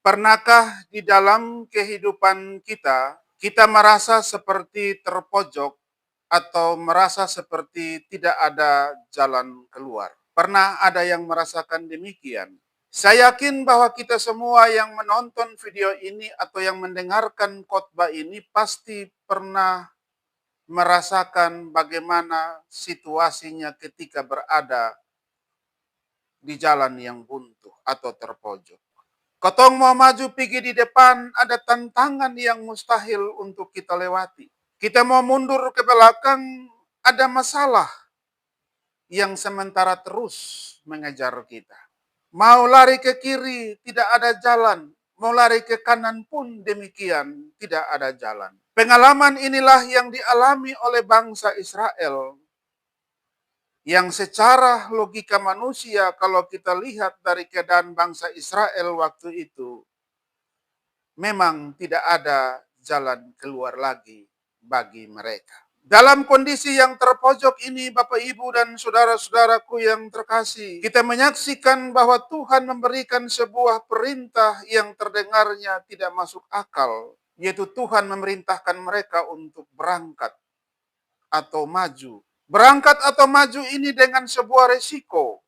Pernahkah di dalam kehidupan kita merasa seperti terpojok atau merasa seperti tidak ada jalan keluar? Pernah ada yang merasakan demikian? Saya yakin bahwa kita semua yang menonton video ini atau yang mendengarkan khotbah ini pasti pernah merasakan bagaimana situasinya ketika berada di jalan yang buntu atau terpojok. Kotong mau maju pergi di depan, ada tantangan yang mustahil untuk kita lewati. Kita mau mundur ke belakang, ada masalah yang sementara terus mengejar kita. Mau lari ke kiri, tidak ada jalan. Mau lari ke kanan pun demikian, tidak ada jalan. Pengalaman inilah yang dialami oleh bangsa Israel, yang secara logika manusia kalau kita lihat dari keadaan bangsa Israel waktu itu, memang tidak ada jalan keluar lagi bagi mereka. Dalam kondisi yang terpojok ini, Bapak, Ibu, dan saudara-saudaraku yang terkasih, kita menyaksikan bahwa Tuhan memberikan sebuah perintah yang terdengarnya tidak masuk akal, yaitu Tuhan memerintahkan mereka untuk berangkat atau maju. Berangkat atau maju ini dengan sebuah resiko,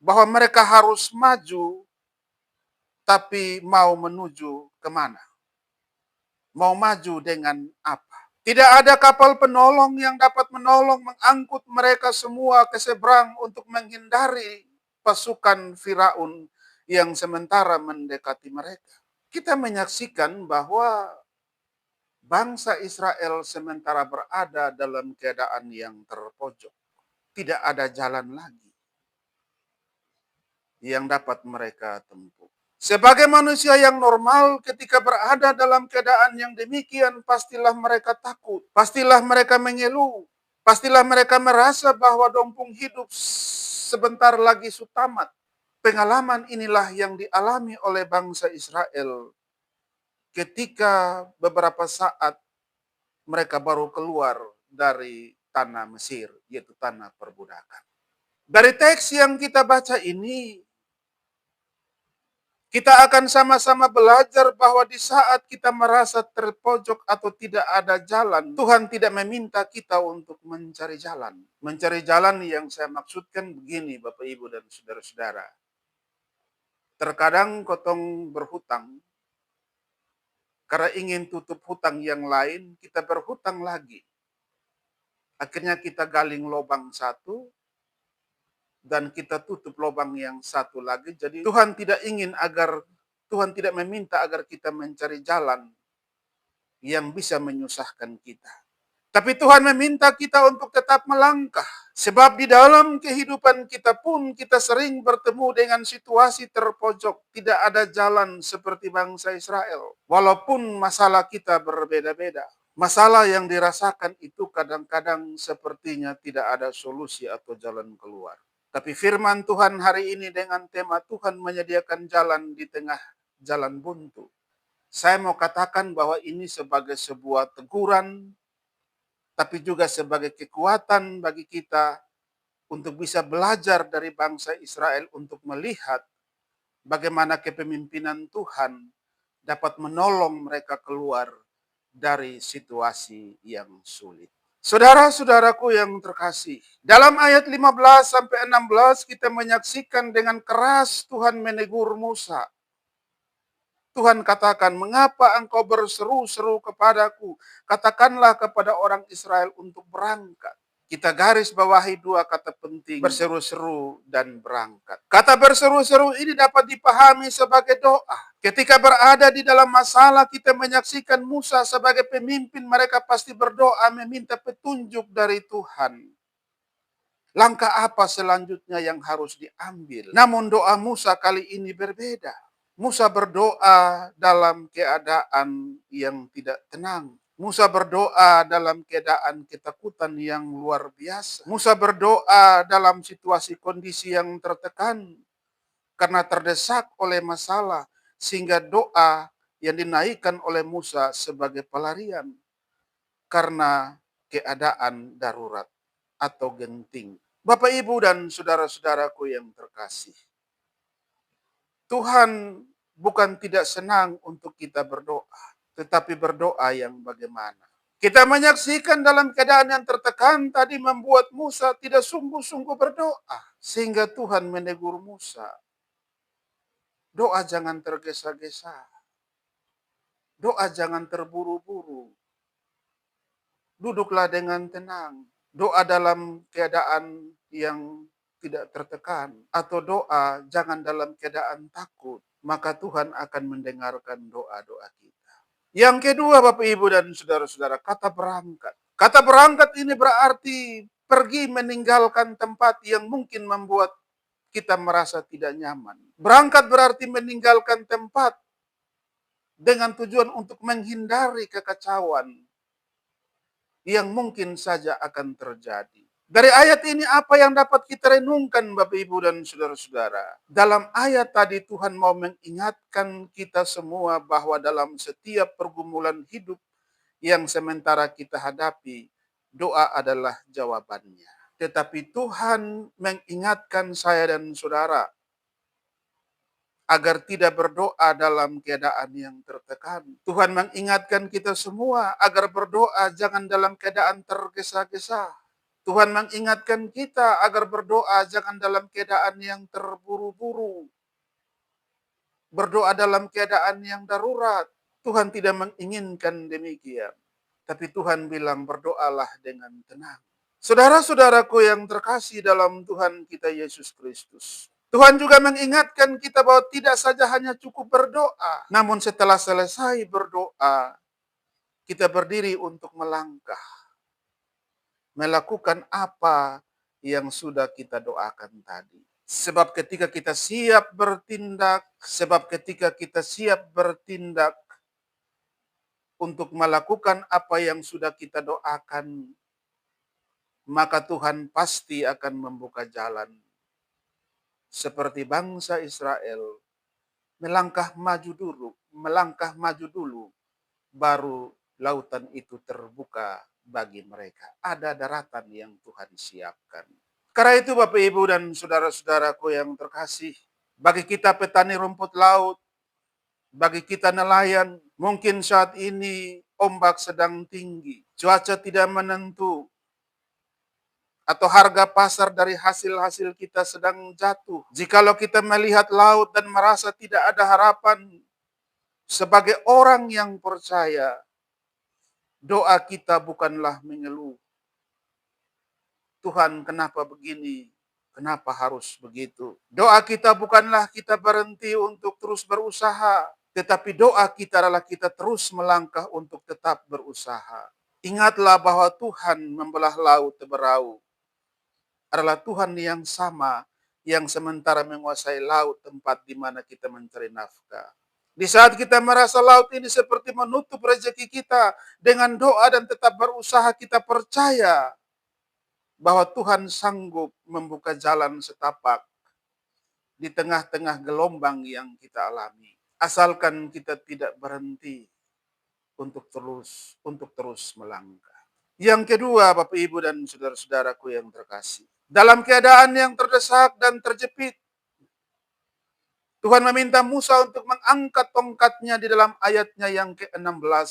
bahwa mereka harus maju, tapi mau menuju kemana? Mau maju dengan apa? Tidak ada kapal penolong yang dapat menolong mengangkut mereka semua ke seberang untuk menghindari pasukan Firaun yang sementara mendekati mereka. Kita menyaksikan bahwa bangsa Israel sementara berada dalam keadaan yang terpojok. Tidak ada jalan lagi yang dapat mereka tempuh. Sebagai manusia yang normal, ketika berada dalam keadaan yang demikian, pastilah mereka takut, pastilah mereka mengeluh, pastilah mereka merasa bahwa dompung hidup sebentar lagi sutamat. Pengalaman inilah yang dialami oleh bangsa Israel ketika beberapa saat mereka baru keluar dari tanah Mesir, yaitu tanah perbudakan. Dari teks yang kita baca ini, kita akan sama-sama belajar bahwa di saat kita merasa terpojok atau tidak ada jalan, Tuhan tidak meminta kita untuk mencari jalan. Mencari jalan yang saya maksudkan begini, Bapak, Ibu, dan saudara-saudara. Terkadang kotong berhutang, karena ingin tutup hutang yang lain, kita berhutang lagi. Akhirnya kita galing lubang satu, dan kita tutup lubang yang satu lagi. Jadi Tuhan tidak meminta agar kita mencari jalan yang bisa menyusahkan kita. Tapi Tuhan meminta kita untuk tetap melangkah. Sebab di dalam kehidupan kita pun kita sering bertemu dengan situasi terpojok. Tidak ada jalan seperti bangsa Israel. Walaupun masalah kita berbeda-beda. Masalah yang dirasakan itu kadang-kadang sepertinya tidak ada solusi atau jalan keluar. Tapi firman Tuhan hari ini dengan tema Tuhan menyediakan jalan di tengah jalan buntu. Saya mau katakan bahwa ini sebagai sebuah teguran, tapi juga sebagai kekuatan bagi kita untuk bisa belajar dari bangsa Israel untuk melihat bagaimana kepemimpinan Tuhan dapat menolong mereka keluar dari situasi yang sulit. Saudara-saudaraku yang terkasih, dalam ayat 15 sampai 16 kita menyaksikan dengan keras Tuhan menegur Musa. Tuhan katakan, mengapa engkau berseru-seru kepadaku? Katakanlah kepada orang Israel untuk berangkat. Kita garis bawahi dua kata penting, berseru-seru dan berangkat. Kata berseru-seru ini dapat dipahami sebagai doa. Ketika berada di dalam masalah, kita menyaksikan Musa sebagai pemimpin, mereka pasti berdoa meminta petunjuk dari Tuhan. Langkah apa selanjutnya yang harus diambil? Namun doa Musa kali ini berbeda. Musa berdoa dalam keadaan yang tidak tenang. Musa berdoa dalam keadaan ketakutan yang luar biasa. Musa berdoa dalam situasi kondisi yang tertekan karena terdesak oleh masalah, sehingga doa yang dinaikkan oleh Musa sebagai pelarian karena keadaan darurat atau genting. Bapak, Ibu, dan saudara-saudaraku yang terkasih, Tuhan bukan tidak senang untuk kita berdoa, tetapi berdoa yang bagaimana. Kita menyaksikan dalam keadaan yang tertekan tadi membuat Musa tidak sungguh-sungguh berdoa. Sehingga Tuhan menegur Musa. Doa jangan tergesa-gesa. Doa jangan terburu-buru. Duduklah dengan tenang. Doa dalam keadaan yang tidak tertekan. Atau doa jangan dalam keadaan takut. Maka Tuhan akan mendengarkan doa-doa kita. Yang kedua Bapak Ibu dan Saudara-saudara, kata berangkat. Kata berangkat ini berarti pergi meninggalkan tempat yang mungkin membuat kita merasa tidak nyaman. Berangkat berarti meninggalkan tempat dengan tujuan untuk menghindari kekacauan yang mungkin saja akan terjadi. Dari ayat ini apa yang dapat kita renungkan Bapak Ibu dan Saudara-saudara? Dalam ayat tadi Tuhan mau mengingatkan kita semua bahwa dalam setiap pergumulan hidup yang sementara kita hadapi, doa adalah jawabannya. Tetapi Tuhan mengingatkan saya dan saudara agar tidak berdoa dalam keadaan yang tertekan. Tuhan mengingatkan kita semua agar berdoa jangan dalam keadaan tergesa-gesa. Tuhan mengingatkan kita agar berdoa jangan dalam keadaan yang terburu-buru. Berdoa dalam keadaan yang darurat. Tuhan tidak menginginkan demikian. Tapi Tuhan bilang berdoalah dengan tenang. Saudara-saudaraku yang terkasih dalam Tuhan kita Yesus Kristus. Tuhan juga mengingatkan kita bahwa tidak saja hanya cukup berdoa. Namun setelah selesai berdoa, kita berdiri untuk melangkah. Melakukan apa yang sudah kita doakan tadi. Sebab ketika kita siap bertindak untuk melakukan apa yang sudah kita doakan, maka Tuhan pasti akan membuka jalan. Seperti bangsa Israel melangkah maju dulu, baru lautan itu terbuka bagi mereka. Ada daratan yang Tuhan siapkan. Karena itu Bapak Ibu dan saudara-saudaraku yang terkasih, bagi kita petani rumput laut, bagi kita nelayan, mungkin saat ini ombak sedang tinggi, cuaca tidak menentu, atau harga pasar dari hasil-hasil kita sedang jatuh. Jikalau kita melihat laut dan merasa tidak ada harapan, sebagai orang yang percaya, doa kita bukanlah mengeluh. Tuhan, kenapa begini? Kenapa harus begitu? Doa kita bukanlah kita berhenti untuk terus berusaha, tetapi doa kita adalah kita terus melangkah untuk tetap berusaha. Ingatlah bahwa Tuhan membelah laut berau adalah Tuhan yang sama yang sementara menguasai laut tempat di mana kita mencari nafkah. Di saat kita merasa laut ini seperti menutup rezeki kita, dengan doa dan tetap berusaha kita percaya bahwa Tuhan sanggup membuka jalan setapak di tengah-tengah gelombang yang kita alami. Asalkan kita tidak berhenti untuk terus melangkah. Yang kedua, Bapak Ibu dan saudara-saudaraku yang terkasih, dalam keadaan yang terdesak dan terjepit, Tuhan meminta Musa untuk mengangkat tongkatnya di dalam ayatnya yang ke-16.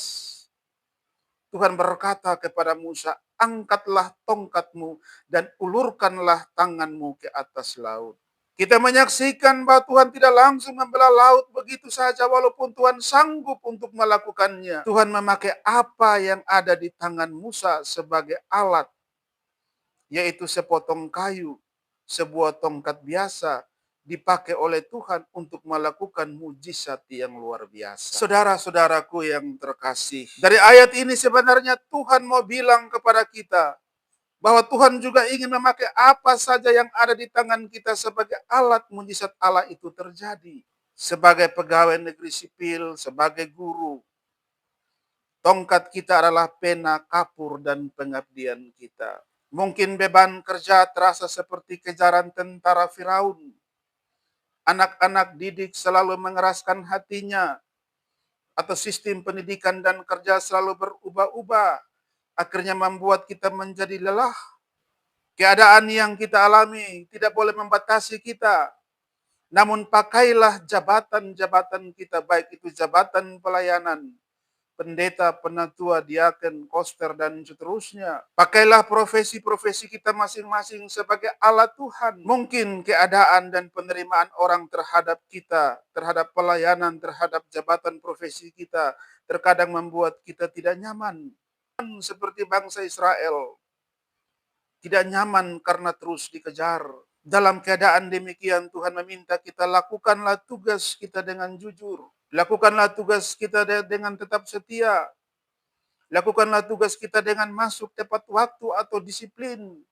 Tuhan berkata kepada Musa, angkatlah tongkatmu dan ulurkanlah tanganmu ke atas laut. Kita menyaksikan bahwa Tuhan tidak langsung membelah laut begitu saja walaupun Tuhan sanggup untuk melakukannya. Tuhan memakai apa yang ada di tangan Musa sebagai alat, yaitu sepotong kayu, sebuah tongkat biasa dipakai oleh Tuhan untuk melakukan mujizat yang luar biasa. Saudara-saudaraku yang terkasih, dari ayat ini sebenarnya Tuhan mau bilang kepada kita bahwa Tuhan juga ingin memakai apa saja yang ada di tangan kita sebagai alat mujizat Allah itu terjadi. Sebagai pegawai negeri sipil, sebagai guru, tongkat kita adalah pena, kapur, dan pengabdian kita. Mungkin beban kerja terasa seperti kejaran tentara Firaun. Anak-anak didik selalu mengeraskan hatinya, atau sistem pendidikan dan kerja selalu berubah-ubah, akhirnya membuat kita menjadi lelah. Keadaan yang kita alami tidak boleh membatasi kita. Namun pakailah jabatan-jabatan kita, baik itu jabatan pelayanan, pendeta, penatua, diaken, koster, dan seterusnya. Pakailah profesi-profesi kita masing-masing sebagai alat Tuhan. Mungkin keadaan dan penerimaan orang terhadap kita, terhadap pelayanan, terhadap jabatan profesi kita, terkadang membuat kita tidak nyaman. Seperti bangsa Israel, tidak nyaman karena terus dikejar. Dalam keadaan demikian, Tuhan meminta kita lakukanlah tugas kita dengan jujur. Lakukanlah tugas kita dengan tetap setia. Lakukanlah tugas kita dengan masuk tepat waktu atau disiplin.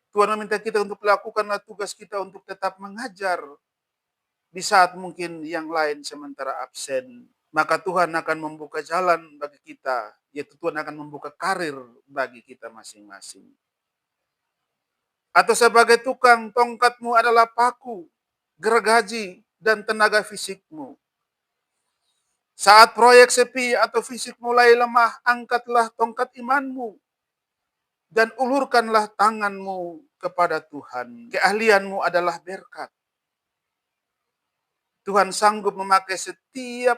Tuhan meminta kita untuk lakukanlah tugas kita untuk tetap mengajar di saat mungkin yang lain sementara absen. Maka Tuhan akan membuka jalan bagi kita, yaitu Tuhan akan membuka karir bagi kita masing-masing. Atau sebagai tukang, tongkatmu adalah paku, gergaji, dan tenaga fisikmu. Saat proyek sepi atau fisik mulai lemah, angkatlah tongkat imanmu dan ulurkanlah tanganmu kepada Tuhan. Keahlianmu adalah berkat. Tuhan sanggup memakai setiap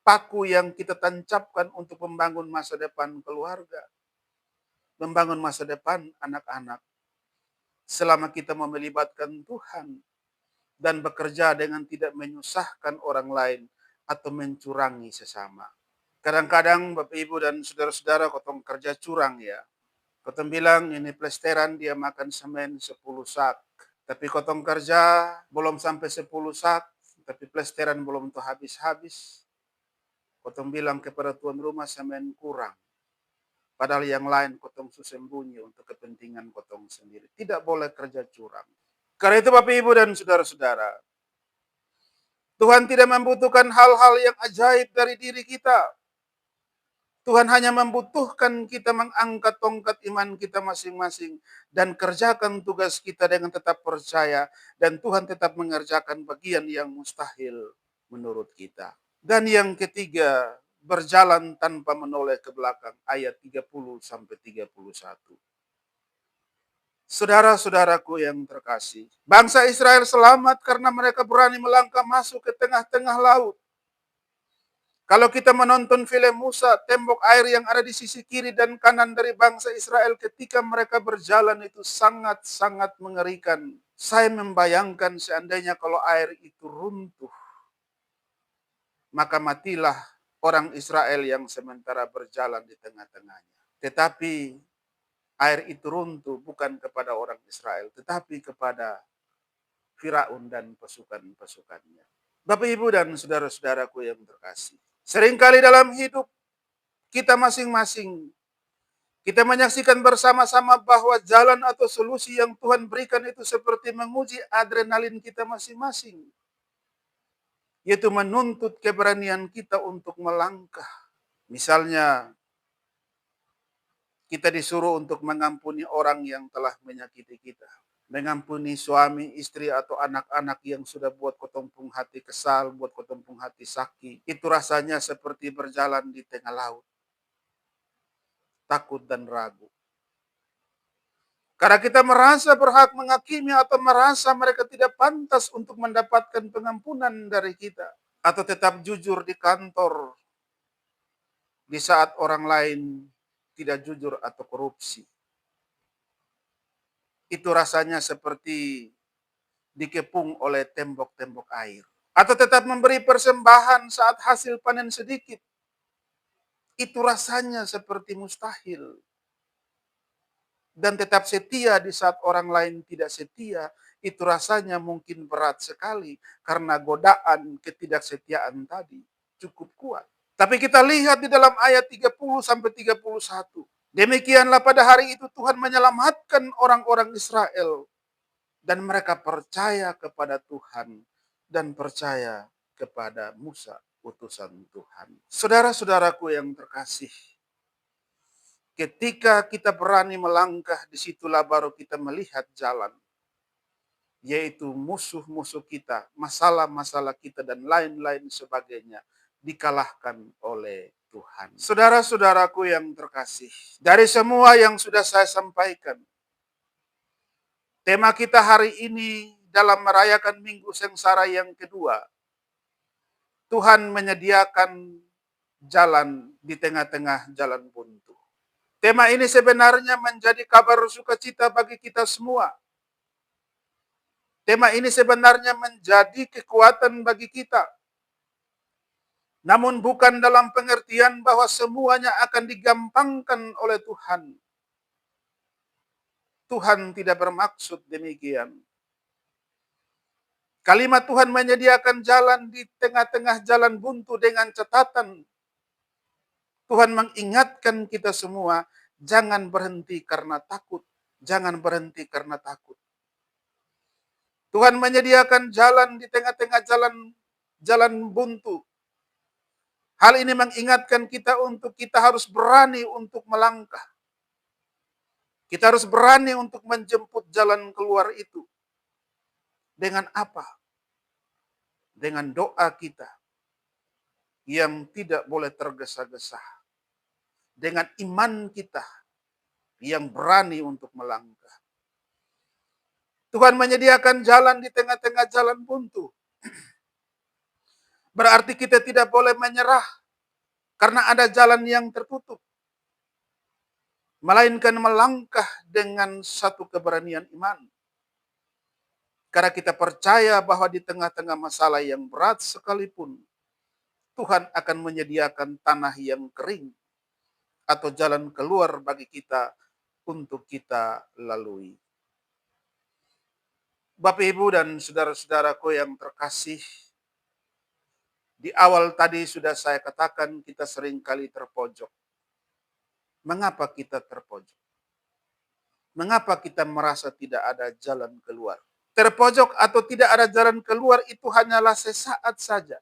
paku yang kita tancapkan untuk membangun masa depan keluarga, membangun masa depan anak-anak. Selama kita mau melibatkan Tuhan dan bekerja dengan tidak menyusahkan orang lain atau mencurangi sesama. Kadang-kadang Bapak Ibu dan saudara-saudara kotong kerja curang ya. Kotong bilang ini plesteran dia makan semen 10 sak. Tapi kotong kerja belum sampai 10 sak. Tapi plesteran belum tuh habis-habis. Kotong bilang kepada tuan rumah semen kurang. Padahal yang lain kotong sembunyi untuk kepentingan kotong sendiri. Tidak boleh kerja curang. Karena itu Bapak Ibu dan saudara-saudara, Tuhan tidak membutuhkan hal-hal yang ajaib dari diri kita. Tuhan hanya membutuhkan kita mengangkat tongkat iman kita masing-masing dan kerjakan tugas kita dengan tetap percaya, dan Tuhan tetap mengerjakan bagian yang mustahil menurut kita. Dan yang ketiga, berjalan tanpa menoleh ke belakang, ayat 30 sampai 31. Saudara-saudaraku yang terkasih, bangsa Israel selamat karena mereka berani melangkah masuk ke tengah-tengah laut. Kalau kita menonton film Musa, tembok air yang ada di sisi kiri dan kanan dari bangsa Israel ketika mereka berjalan itu sangat-sangat mengerikan. Saya membayangkan seandainya kalau air itu runtuh, maka matilah orang Israel yang sementara berjalan di tengah-tengahnya. Tetapi air itu runtuh bukan kepada orang Israel, tetapi kepada Firaun dan pasukan-pasukannya. Bapak, Ibu, dan saudara-saudaraku yang terkasih, seringkali dalam hidup kita masing-masing, kita menyaksikan bersama-sama bahwa jalan atau solusi yang Tuhan berikan itu seperti menguji adrenalin kita masing-masing, yaitu menuntut keberanian kita untuk melangkah. Misalnya, kita disuruh untuk mengampuni orang yang telah menyakiti kita. Mengampuni suami, istri, atau anak-anak yang sudah buat kotompung hati kesal, buat kotompung hati sakit. Itu rasanya seperti berjalan di tengah laut. Takut dan ragu. Karena kita merasa berhak menghakimi atau merasa mereka tidak pantas untuk mendapatkan pengampunan dari kita. Atau tetap jujur di kantor di saat orang lain tidak jujur atau korupsi. Itu rasanya seperti dikepung oleh tembok-tembok air. Atau tetap memberi persembahan saat hasil panen sedikit. Itu rasanya seperti mustahil. Dan tetap setia di saat orang lain tidak setia, itu rasanya mungkin berat sekali karena godaan ketidaksetiaan tadi cukup kuat. Tapi kita lihat di dalam ayat 30 sampai 31. Demikianlah pada hari itu Tuhan menyelamatkan orang-orang Israel dan mereka percaya kepada Tuhan dan percaya kepada Musa utusan Tuhan. Saudara-saudaraku yang terkasih, ketika kita berani melangkah, disitulah baru kita melihat jalan. Yaitu musuh-musuh kita, masalah-masalah kita, dan lain-lain sebagainya dikalahkan oleh Tuhan. Saudara-saudaraku yang terkasih, dari semua yang sudah saya sampaikan, tema kita hari ini dalam merayakan Minggu Sengsara yang kedua, Tuhan menyediakan jalan di tengah-tengah jalan buntu. Tema ini sebenarnya menjadi kabar sukacita bagi kita semua. Tema ini sebenarnya menjadi kekuatan bagi kita. Namun bukan dalam pengertian bahwa semuanya akan digampangkan oleh Tuhan. Tuhan tidak bermaksud demikian. Kalimat Tuhan menyediakan jalan di tengah-tengah jalan buntu dengan catatan. Tuhan mengingatkan kita semua, jangan berhenti karena takut. Jangan berhenti karena takut. Tuhan menyediakan jalan di tengah-tengah jalan buntu. Hal ini mengingatkan kita untuk kita harus berani untuk melangkah. Kita harus berani untuk menjemput jalan keluar itu. Dengan apa? Dengan doa kita yang tidak boleh tergesa-gesa. Dengan iman kita yang berani untuk melangkah. Tuhan menyediakan jalan di tengah-tengah jalan buntu. Berarti kita tidak boleh menyerah karena ada jalan yang tertutup. Melainkan melangkah dengan satu keberanian iman. Karena kita percaya bahwa di tengah-tengah masalah yang berat sekalipun, Tuhan akan menyediakan tanah yang kering atau jalan keluar bagi kita untuk kita lalui. Bapak, Ibu, dan saudara-saudaraku yang terkasih, di awal tadi sudah saya katakan kita seringkali terpojok. Mengapa kita terpojok? Mengapa kita merasa tidak ada jalan keluar? Terpojok atau tidak ada jalan keluar itu hanyalah sesaat saja.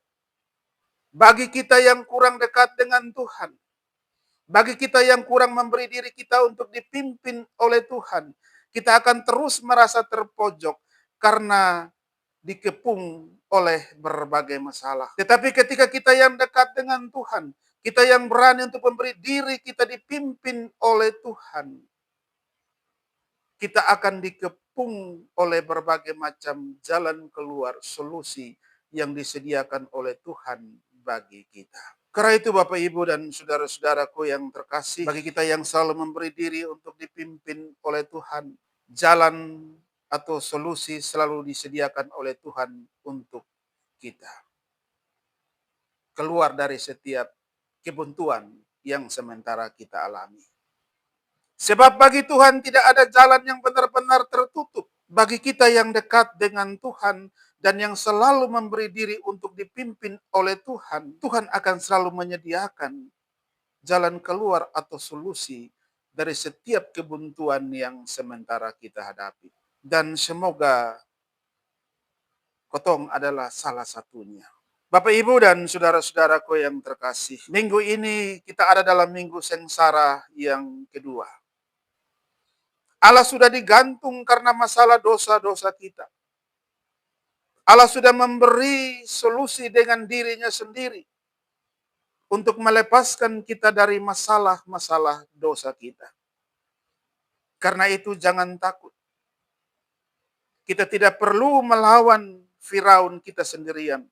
Bagi kita yang kurang dekat dengan Tuhan, bagi kita yang kurang memberi diri kita untuk dipimpin oleh Tuhan, kita akan terus merasa terpojok karena dikepung oleh berbagai masalah. Tetapi ketika kita yang dekat dengan Tuhan, kita yang berani untuk memberi diri kita dipimpin oleh Tuhan, kita akan dikepung oleh berbagai macam jalan keluar, solusi yang disediakan oleh Tuhan bagi kita. Karena itu Bapak, Ibu, dan saudara-saudaraku yang terkasih, bagi kita yang selalu memberi diri untuk dipimpin oleh Tuhan, jalan atau solusi selalu disediakan oleh Tuhan untuk kita. Keluar dari setiap kebuntuan yang sementara kita alami. Sebab bagi Tuhan tidak ada jalan yang benar-benar tertutup. Bagi kita yang dekat dengan Tuhan dan yang selalu memberi diri untuk dipimpin oleh Tuhan, Tuhan akan selalu menyediakan jalan keluar atau solusi dari setiap kebuntuan yang sementara kita hadapi. Dan semoga Kotong adalah salah satunya. Bapak, Ibu, dan saudara-saudaraku yang terkasih, minggu ini kita ada dalam minggu sengsara yang kedua. Allah sudah digantung karena masalah dosa-dosa kita. Allah sudah memberi solusi dengan dirinya sendiri untuk melepaskan kita dari masalah-masalah dosa kita. Karena itu jangan takut. Kita tidak perlu melawan Firaun kita sendirian.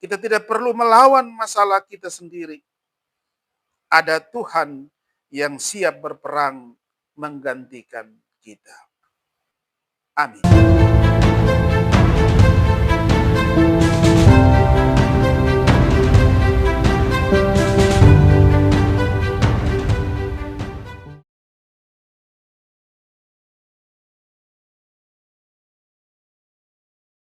Kita tidak perlu melawan masalah kita sendiri. Ada Tuhan yang siap berperang menggantikan kita. Amin.